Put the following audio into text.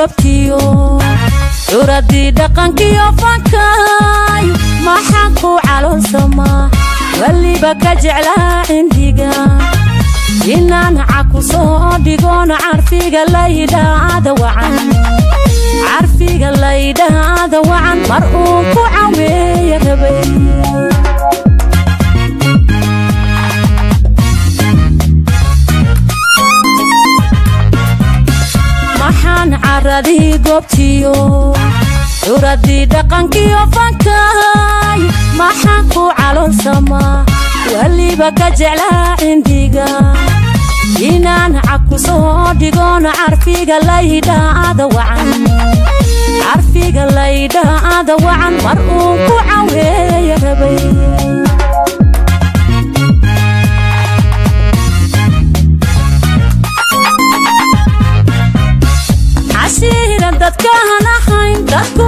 goobtiyo curadii dhaqankiyo fankay maxaan ku caloolsama waliba ka jeclaa cindiga inaan caku soo dhigoon carfiga laydhaada wacan mar uu ku caweeya rabay maxaan caradii goobtiyo curadii dhaqankiyo fankay maxaan ku caloolsama waliba ka jeclaa cindiga inaan caku soo dhigoon carfiga laydhaada wacan mar uu ku caweeya rabay عشيرا dadkaan ahayn dadku